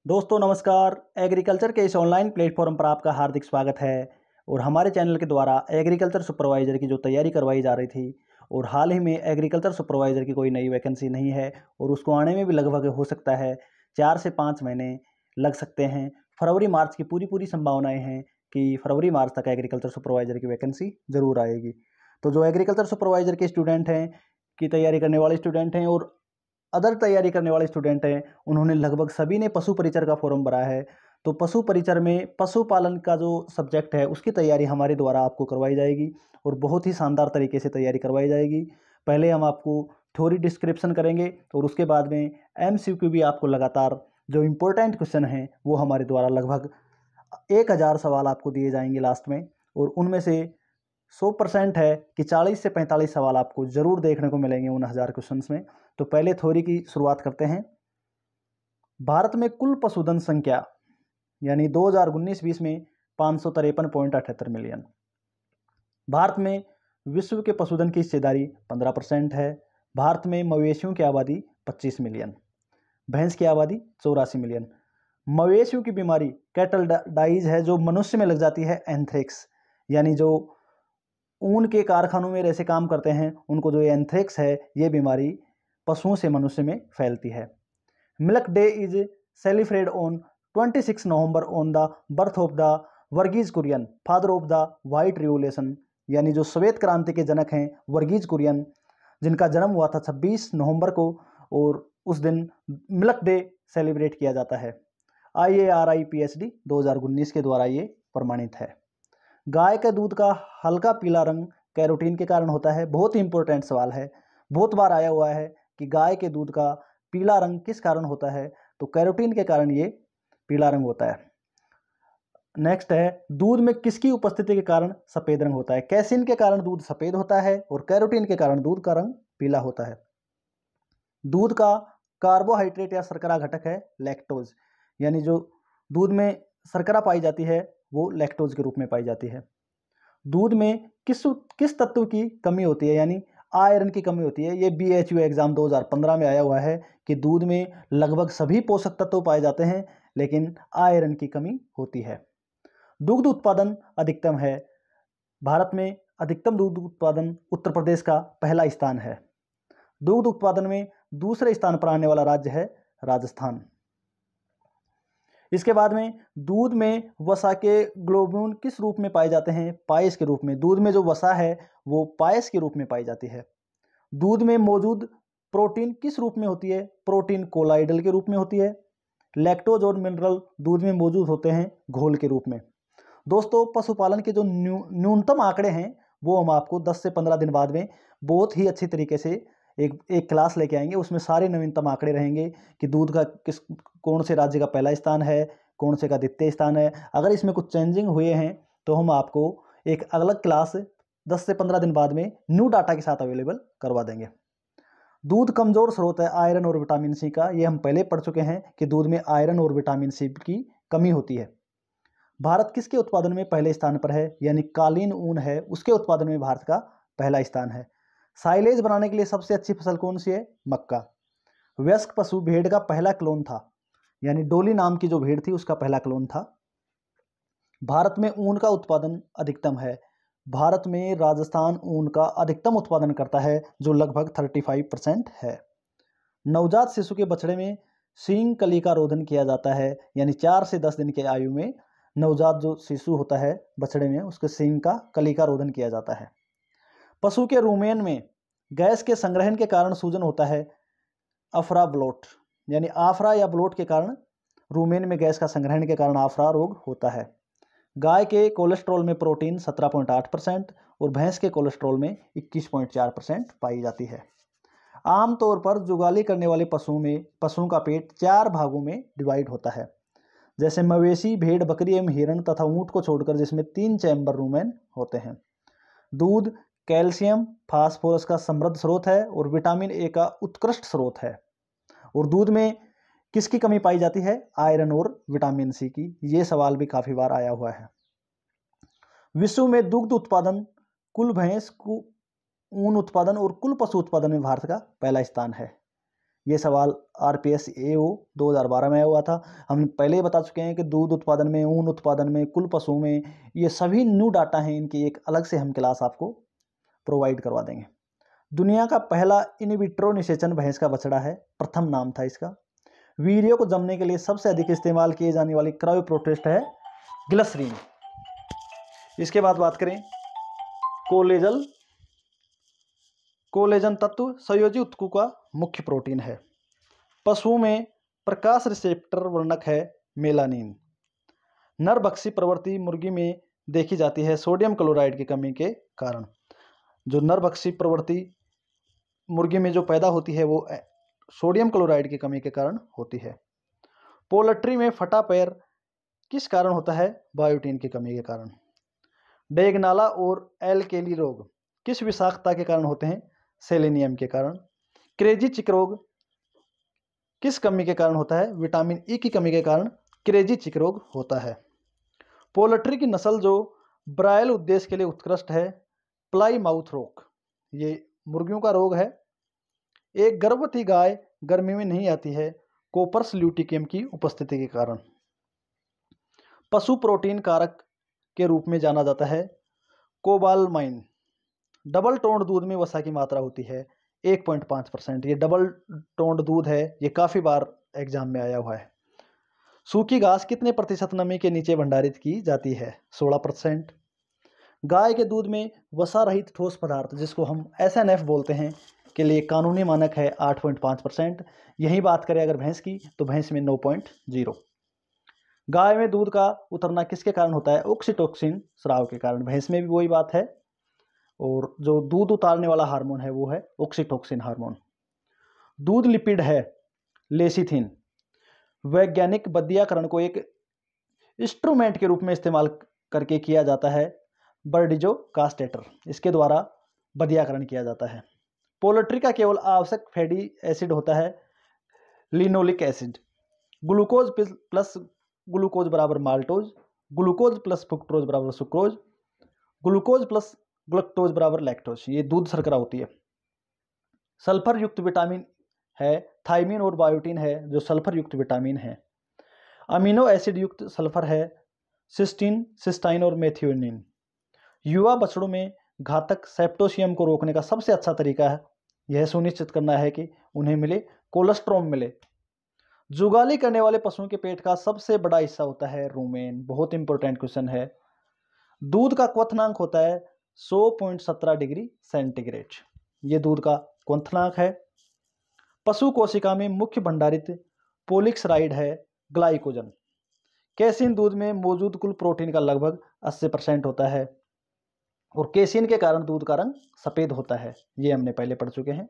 दोस्तों नमस्कार। एग्रीकल्चर के इस ऑनलाइन प्लेटफॉर्म पर आपका हार्दिक स्वागत है। और हमारे चैनल के द्वारा एग्रीकल्चर सुपरवाइज़र की जो तैयारी करवाई जा रही थी और हाल ही में एग्रीकल्चर सुपरवाइज़र की कोई नई वैकेंसी नहीं है और उसको आने में भी लगभग हो सकता है 4 से 5 महीने लग सकते हैं। फरवरी मार्च की पूरी संभावनाएँ हैं कि फरवरी मार्च तक एग्रीकल्चर सुपरवाइज़र की वैकेंसी ज़रूर आएगी। तो जो एग्रीकल्चर सुपरवाइज़र के स्टूडेंट हैं, की तैयारी करने वाले स्टूडेंट हैं और अदर तैयारी करने वाले स्टूडेंट हैं, उन्होंने लगभग सभी ने पशु परिचर का फॉर्म भरा है। तो पशु परिचर में पशुपालन का जो सब्जेक्ट है उसकी तैयारी हमारे द्वारा आपको करवाई जाएगी और बहुत ही शानदार तरीके से तैयारी करवाई जाएगी। पहले हम आपको थ्योरी डिस्क्रिप्शन करेंगे और उसके बाद में एमसीक्यू भी आपको लगातार जो इम्पोर्टेंट क्वेश्चन हैं वो हमारे द्वारा लगभग 1000 सवाल आपको दिए जाएंगे लास्ट में, और उनमें से 100% है कि 40 से 45 सवाल आपको ज़रूर देखने को मिलेंगे उन 1000 क्वेश्चंस में। तो पहले थ्योरी की शुरुआत करते हैं। भारत में कुल पशुधन संख्या यानी 2019-20 में 553.78 मिलियन। भारत में विश्व के पशुधन की हिस्सेदारी 15% है। भारत में मवेशियों की आबादी 25 मिलियन, भैंस की आबादी 84 मिलियन। मवेशियों की बीमारी कैटल डाइज है जो मनुष्य में लग जाती है एंथ्रेक्स, यानी जो ऊन के कारखानों में ऐसे काम करते हैं उनको जो एंथ्रेक्स है ये बीमारी पशुओं से मनुष्य में फैलती है। Milk day is celebrated on 26 November on the birth of the Verghese Kurien, father of the white revolution, यानी जो श्वेत क्रांति के जनक हैं वर्गीज कुरियन, जिनका जन्म हुआ था 26 नवंबर को, और उस दिन मिल्क डे सेलिब्रेट किया जाता है। IARIPSD 2019 के द्वारा ये प्रमाणित है। गाय के दूध का हल्का पीला रंग कैरोटीन के कारण होता है। बहुत ही इंपॉर्टेंट सवाल है, बहुत बार आया हुआ है कि गाय के दूध का पीला रंग किस कारण होता है, तो कैरोटीन के कारण ये पीला रंग होता है। नेक्स्ट है, दूध में किसकी उपस्थिति के कारण सफ़ेद रंग होता है। कैसिन के कारण दूध सफ़ेद होता है और कैरोटीन के कारण दूध का रंग पीला होता है। दूध का कार्बोहाइड्रेट या शर्करा घटक है लैक्टोज, यानी जो दूध में शर्करा पाई जाती है वो लैक्टोज के रूप में पाई जाती है। दूध में किस तत्व की कमी होती है, यानी आयरन की कमी होती है। ये BHU एग्जाम 2015 में आया हुआ है कि दूध में लगभग सभी पोषक तत्व पाए जाते हैं लेकिन आयरन की कमी होती है। दुग्ध उत्पादन अधिकतम है। भारत में अधिकतम दूध उत्पादन उत्तर प्रदेश का पहला स्थान है। दुग्ध उत्पादन में दूसरे स्थान पर आने वाला राज्य है राजस्थान। इसके बाद में दूध में वसा के ग्लोब्यूल किस रूप में पाए जाते हैं, पायस के रूप में। दूध में जो वसा है वो पायस के रूप में पाई जाती है। दूध में मौजूद प्रोटीन किस रूप में होती है, प्रोटीन कोलाइडल के रूप में होती है। लैक्टोज और मिनरल दूध में मौजूद होते हैं घोल के रूप में। दोस्तों पशुपालन के जो न्यूनतम आंकड़े हैं वो हम आपको 10 से 15 दिन बाद में बहुत ही अच्छी तरीके से एक क्लास लेके आएंगे। उसमें सारे नवीनतम आंकड़े रहेंगे कि दूध का कौन से राज्य का पहला स्थान है, कौन से का द्वितीय स्थान है। अगर इसमें कुछ चेंजिंग हुए हैं तो हम आपको एक अलग क्लास 10 से 15 दिन बाद में न्यू डाटा के साथ अवेलेबल करवा देंगे। दूध कमज़ोर स्रोत है आयरन और विटामिन सी का। ये हम पहले पढ़ चुके हैं कि दूध में आयरन और विटामिन सी की कमी होती है। भारत किसके उत्पादन में पहले स्थान पर है, यानी कालीन ऊन है उसके उत्पादन में भारत का पहला स्थान है। साइलेज बनाने के लिए सबसे अच्छी फसल कौन सी है, मक्का। वयस्क पशु भेड़ का पहला क्लोन था, यानी डोली नाम की जो भेड़ थी उसका पहला क्लोन था। भारत में ऊन का उत्पादन अधिकतम है। भारत में राजस्थान ऊन का अधिकतम उत्पादन करता है जो लगभग 35% है। नवजात शिशु के बछड़े में सींग कली का रोधन किया जाता है, यानी 4 से 10 दिन के आयु में नवजात जो शिशु होता है बछड़े में उसके सींग का कली का रोधन किया जाता है। पशु के रूमेन में गैस के संग्रहण के कारण सूजन होता है अफरा ब्लोट, यानी आफरा या ब्लोट के कारण रूमेन में गैस का संग्रहण के कारण आफरा रोग होता है। गाय के कोलेस्ट्रॉल में प्रोटीन 17.8% और भैंस के कोलेस्ट्रॉल में 21.4% पाई जाती है। आमतौर पर जुगाली करने वाले पशुओं का पेट 4 भागों में डिवाइड होता है, जैसे मवेशी, भेड़, बकरी एवं हिरण तथा ऊंट को छोड़कर, जिसमें 3 चैम्बर रूमेन होते हैं। दूध कैल्शियम फास्फोरस का समृद्ध स्रोत है और विटामिन ए का उत्कृष्ट स्रोत है। और दूध में किसकी कमी पाई जाती है, आयरन और विटामिन सी की। ये सवाल भी काफी बार आया हुआ है। विश्व में दुग्ध उत्पादन, कुल भैंस ऊन उत्पादन और कुल पशु उत्पादन में भारत का पहला स्थान है। ये सवाल RPS AO 2012 में आया हुआ था। हम पहले ही बता चुके हैं कि दूध उत्पादन में, ऊन उत्पादन में, कुल पशुओं में, ये सभी न्यू डाटा हैं। इनकी एक अलग से हम क्लास आपको प्रोवाइड करवा देंगे। दुनिया का पहला इन विट्रो निषेचन भैंस का बछड़ा है, प्रथम नाम था इसका। वीर्य को जमने के लिए सबसे अधिक इस्तेमाल किए जाने वाली क्रायोप्रोटेस्ट है ग्लिसरीन। इसके बाद बात करें कोलेजन तत्व संयोजी ऊतकों का मुख्य प्रोटीन है। पशुओं में प्रकाश रिसेप्टर वर्णक है मेलानिन। नरभक्षी प्रवृत्ति मुर्गी में देखी जाती है सोडियम क्लोराइड की कमी के कारण। जो नरभक्षी प्रवृत्ति मुर्गी में जो पैदा होती है वो सोडियम क्लोराइड की कमी के कारण होती है। पोल्ट्री में फटा पैर किस कारण होता है? बायोटीन की कमी के कारण। डेगनाला और एलकेली रोग किस विषाक्तता के कारण होते हैं? सेलेनियम के कारण। क्रेजी चिक रोग किस कमी के कारण होता है? विटामिन ई की कमी के कारण क्रेजी चिक रोग होता है। पोल्ट्री की नस्ल जो ब्रायल उद्देश्य के लिए उत्कृष्ट है प्लाईमाउथ रोग, ये मुर्गियों का रोग है। एक गर्भवती गाय गर्मी में नहीं आती है कोपर्स ल्यूटिकियम की उपस्थिति के कारण। पशु प्रोटीन कारक के रूप में जाना जाता है कोबालमाइन। डबल टोन्ड दूध में वसा की मात्रा होती है 1.5%। ये डबल टोन्ड दूध है, ये काफ़ी बार एग्जाम में आया हुआ है। सूखी घास कितने प्रतिशत नमी के नीचे भंडारित की जाती है? 16%। गाय के दूध में वसा रहित ठोस पदार्थ जिसको हम SNF बोलते हैं के लिए कानूनी मानक है 8.5%। यही बात करें अगर भैंस की तो भैंस में 9.0। गाय में दूध का उतरना किसके कारण होता है? ऑक्सीटोसिन स्राव के कारण। भैंस में भी वही बात है। और जो दूध उतारने वाला हार्मोन है वो है ऑक्सीटोसिन हार्मोन। दूध लिपिड है लेसिथिन। वैज्ञानिक बद्धियाकरण को एक इंस्ट्रूमेंट के रूप में इस्तेमाल करके किया जाता है बर्डिजो कास्टेटर। इसके द्वारा बद्धियाकरण किया जाता है। पोल्ट्री का केवल आवश्यक फैटी एसिड होता है linoleic acid. Glucose plus glucose बराबर माल्टोज, ग्लूकोज प्लस फ्रुक्टोज बराबर सुक्रोज, ग्लूकोज प्लस ग्लूकोज बराबर लैक्टोज, ये दूध शर्करा होती है। सल्फर युक्त विटामिन है थायमिन और बायोटीन है जो सल्फर युक्त विटामिन है। अमीनो एसिड युक्त सल्फर है सिस्टीन, सिस्टाइन और मेथियोनिन। युवा बछड़ों में घातक सेप्टोसियम को रोकने का सबसे अच्छा तरीका है यह सुनिश्चित करना है कि उन्हें मिले कोलेस्ट्रॉम मिले। जुगाली करने वाले पशुओं के पेट का सबसे बड़ा हिस्सा होता है रूमेन। बहुत इंपॉर्टेंट क्वेश्चन है। दूध का क्वथनांक होता है 100.17 डिग्री सेंटीग्रेड। ये दूध का क्वथनांक है। पशु कोशिका में मुख्य भंडारित पोलिक्सराइड है ग्लाइकोजन। कैसीन दूध में मौजूद कुल प्रोटीन का लगभग 80% होता है और कैसीन के कारण दूध का रंग सफ़ेद होता है। ये हमने पहले पढ़ चुके हैं।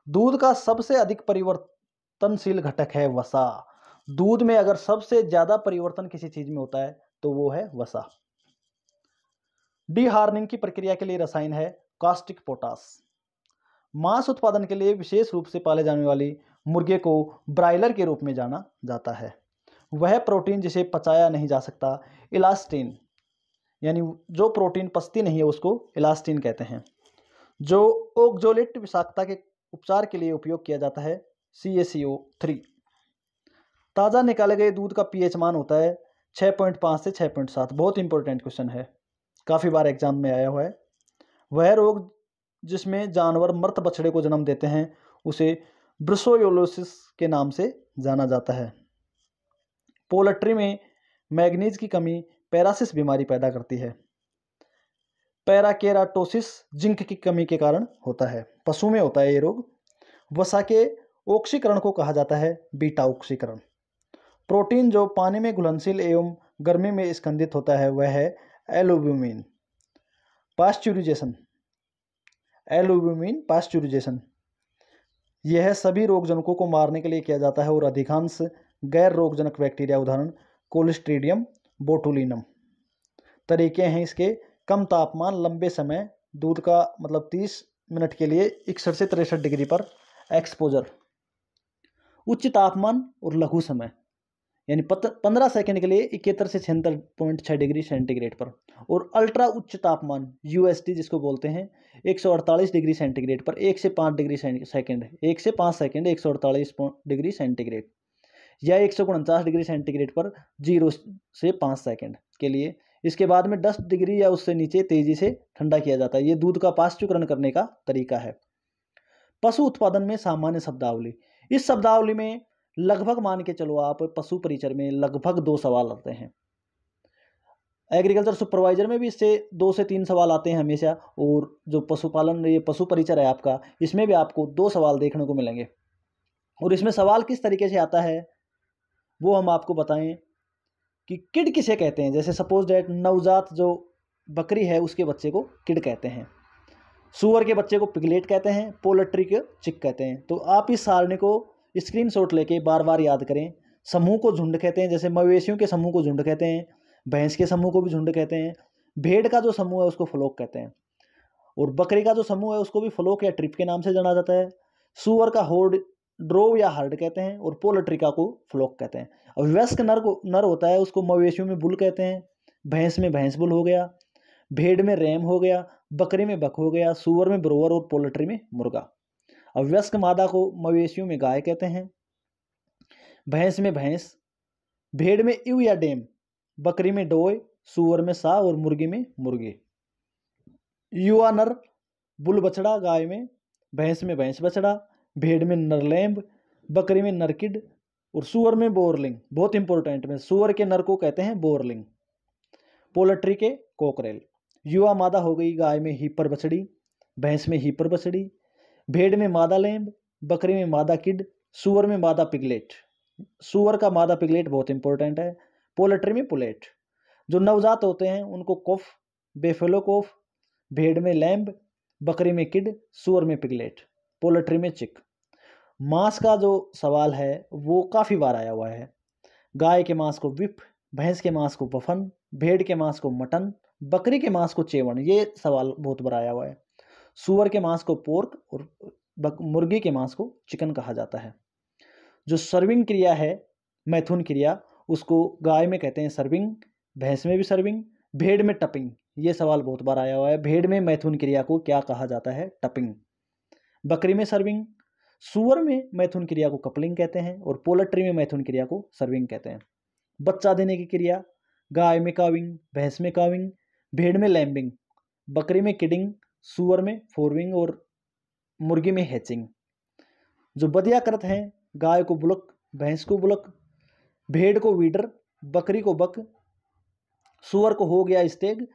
दूध का सबसे अधिक परिवर्तनशील घटक है वसा। दूध में अगर सबसे ज़्यादा परिवर्तन किसी चीज़ में होता है तो वो है वसा। डीहार्निंग की प्रक्रिया के लिए रसायन है कास्टिक पोटास। मांस उत्पादन के लिए विशेष रूप से पाले जाने वाली मुर्गे को ब्रायलर के रूप में जाना जाता है। वह प्रोटीन जिसे पचाया नहीं जा सकता इलास्टिन, यानी जो प्रोटीन पचती नहीं है उसको इलास्टिन कहते हैं। जो ओक्सोलेट विषाक्तता के उपचार के लिए उपयोग किया जाता है CaCO3। ताज़ा निकाले गए दूध का pH मान होता है 6.5 से 6.7। बहुत इंपॉर्टेंट क्वेश्चन है, काफ़ी बार एग्जाम में आया हुआ है। वह रोग जिसमें जानवर मृत बछड़े को जन्म देते हैं उसे ब्रुसोलोसिस के नाम से जाना जाता है। पोल्ट्री में मैग्नीज की कमी पैरासिस बीमारी पैदा करती है। पैराकेराटोसिस जिंक की कमी के कारण होता है। पशु में होता है ये रोग। वसा के ऑक्सीकरण को कहा जाता है बीटा ऑक्सीकरण। प्रोटीन जो पानी में घुलनशील एवं गर्मी में स्कंदित होता है वह है एल्ब्यूमिन। पास्चुराइजेशन यह सभी रोगजनकों को मारने के लिए किया जाता है और अधिकांश गैर रोगजनक बैक्टीरिया उदाहरण कोलिस्ट्रीडियम बोटुलिनम। तरीके हैं इसके: कम तापमान, लंबे समय, दूध का 30 मिनट के लिए 61 से 63 डिग्री पर एक्सपोजर, उच्च तापमान और लघु समय। यानी 15 सेकंड के लिए 71 से 76.6 डिग्री सेंटीग्रेड पर। और अल्ट्रा उच्च तापमान UST जिसको बोलते हैं 148 डिग्री सेंटीग्रेड पर 1 से 5 डिग्री सेकंड 1 से 5 सेकंड 148 डिग्री सेंटीग्रेड, या 149 डिग्री सेंटीग्रेड पर 0 से 5 सेकंड के लिए। इसके बाद में 10 डिग्री या उससे नीचे तेजी से ठंडा किया जाता है। ये दूध का पाश्चुकरण करने का तरीका है। पशु उत्पादन में सामान्य शब्दावली। इस शब्दावली में लगभग मान के चलो आप पशु परिचर में लगभग 2 सवाल आते हैं। एग्रीकल्चर सुपरवाइजर में भी इससे 2 से 3 सवाल आते हैं हमेशा, और जो पशुपालन ये पशु परिचर है आपका, इसमें भी आपको 2 सवाल देखने को मिलेंगे। और इसमें सवाल किस तरीके से आता है वो हम आपको बताएं कि किड किसे कहते हैं। जैसे सपोज डैट नवजात जो बकरी है उसके बच्चे को किड कहते हैं, सूअर के बच्चे को पिगलेट कहते हैं, पोल्ट्री के चिक कहते हैं। तो आप इस सारणी को स्क्रीनशॉट लेके बार बार याद करें। समूह को झुंड कहते हैं, जैसे मवेशियों के समूह को झुंड कहते हैं, भैंस के समूह को भी झुंड कहते हैं, भेड़ का जो समूह है उसको फ्लोक कहते हैं, और बकरी का जो समूह है उसको भी फ्लोक या ट्रिप के नाम से जाना जाता है। सूअर का होर्ड ड्रोव या हर्ड कहते हैं, और पोल्ट्री का को फ्लोक कहते हैं। और वयस्क नर होता है उसको मवेशियों में बुल कहते हैं, भैंस में भैंस बुल हो गया, भेड़ में रैम हो गया, बकरी में बक हो गया, सूअर में ब्रोअर और पोल्ट्री में मुर्गा। अब वयस्क मादा को मवेशियों में गाय कहते हैं, भैंस में भैंस, भेड़ में इव या डेम, बकरी में डोय, सूअर में सा और मुर्गी में मुर्गे। युवा नर बुल बछड़ा गाय में, भैंस में भैंस बछड़ा, भेड़ में नरलैम्ब, बकरी में नरकिड और सूअर में बोरलिंग। बहुत इंपॉर्टेंट में सूअर के नर को कहते हैं बोरलिंग, पोल्ट्री के कोकरेल। युवा मादा हो गई गाय में हीपर बछड़ी, भैंस में हीपर बछड़ी, भेड़ में मादा लैम्ब, बकरी में मादा किड, सूअर में मादा पिगलेट। सूअर का मादा पिगलेट बहुत इंपॉर्टेंट है। पोल्ट्री में पुलेट। जो नवजात होते हैं उनको कोफ, बेफेलो कोफ, भेड़ में लैम्ब, बकरी में किड, सूअर में पिगलेट, पोल्ट्री में चिक। मांस का जो सवाल है वो काफ़ी बार आया हुआ है। गाय के मांस को विप, भैंस के मांस को बफन, भेड़ के मांस को मटन, बकरी के मांस को चेवण। ये सवाल बहुत बार आया हुआ है। सूअर के मांस को पोर्क और मुर्गी के मांस को चिकन कहा जाता है। जो सर्विंग क्रिया है, मैथुन क्रिया, उसको गाय में कहते हैं सर्विंग, भैंस में भी सर्विंग, भेड़ में टपिंग। ये सवाल बहुत बार आया हुआ है। भेड़ में मैथुन क्रिया को क्या कहा जाता है? टपिंग। बकरी में सर्विंग, सूअर में मैथुन क्रिया को कपलिंग कहते हैं, और पोल्ट्री में मैथुन क्रिया को सर्विंग कहते हैं। बच्चा देने की क्रिया, गाय में काविंग, भैंस में काविंग, भेड़ में लैम्बिंग, बकरी में किडिंग, सूअर में फोरविंग और मुर्गी में हैचिंग। जो बदियाकृत हैं, गाय को बुलक, भैंस को बुलक, भेड़ को वीडर, बकरी को बक, सूअर को हो गया स्टेग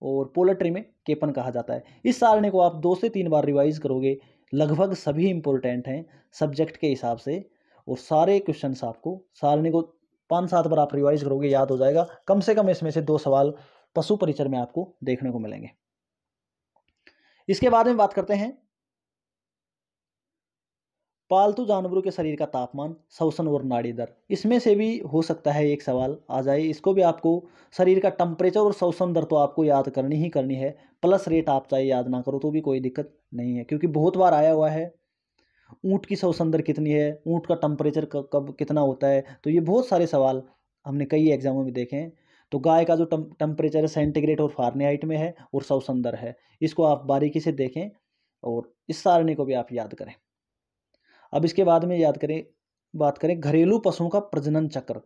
और पोल्ट्री में केपन कहा जाता है। इस सारणी को आप 2 से 3 बार रिवाइज करोगे, लगभग सभी इंपॉर्टेंट हैं सब्जेक्ट के हिसाब से, और सारे क्वेश्चंस आपको सारणी को 5-7 बार आप रिवाइज करोगे, याद हो जाएगा। कम से कम इसमें से 2 सवाल पशु परिचर में आपको देखने को मिलेंगे। इसके बाद में बात करते हैं पालतू जानवरों के शरीर का तापमान, श्वसन और नाड़ी दर। इसमें से भी हो सकता है एक सवाल आ जाए। इसको भी आपको शरीर का टेम्परेचर और श्वसन दर तो आपको याद करनी ही करनी है, प्लस रेट आप चाहे याद ना करो तो भी कोई दिक्कत नहीं है, क्योंकि बहुत बार आया हुआ है ऊँट की श्वसन दर कितनी है, ऊँट का टेम्परेचर कब कितना होता है। तो ये बहुत सारे सवाल हमने कई एग्जामों में देखे हैं। तो गाय का जो टेम्परेचर सेंटीग्रेड और फारेनहाइट में है और श्वसन दर है, इसको आप बारीकी से देखें और इस सारणी को भी आप याद करें। अब इसके बाद में बात करें घरेलू पशुओं का प्रजनन चक्र।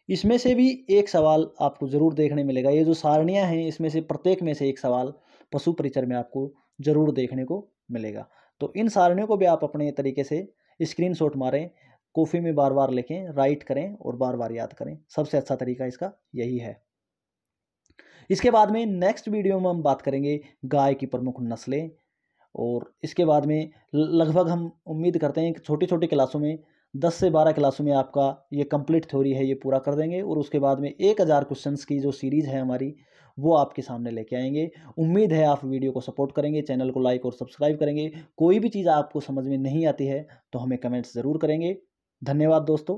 इसमें से भी एक सवाल आपको जरूर देखने मिलेगा। ये जो सारणियां हैं इसमें से प्रत्येक में से एक सवाल पशु परिचर में आपको जरूर देखने को मिलेगा। तो इन सारणियों को भी आप अपने तरीके से स्क्रीनशॉट मारें, कॉपी में बार बार लिखें, राइट करें और बार बार याद करें। सबसे अच्छा तरीका इसका यही है। इसके बाद में नेक्स्ट वीडियो में हम बात करेंगे गाय की प्रमुख नस्लें, और इसके बाद में लगभग हम उम्मीद करते हैं कि छोटी छोटी क्लासों में 10 से 12 क्लासों में आपका ये कंप्लीट थ्योरी है ये पूरा कर देंगे, और उसके बाद में 1000 क्वेश्चंस की जो सीरीज़ है हमारी वो आपके सामने लेके आएंगे। उम्मीद है आप वीडियो को सपोर्ट करेंगे, चैनल को लाइक और सब्सक्राइब करेंगे। कोई भी चीज़ आपको समझ में नहीं आती है तो हमें कमेंट्स ज़रूर करेंगे। धन्यवाद दोस्तों।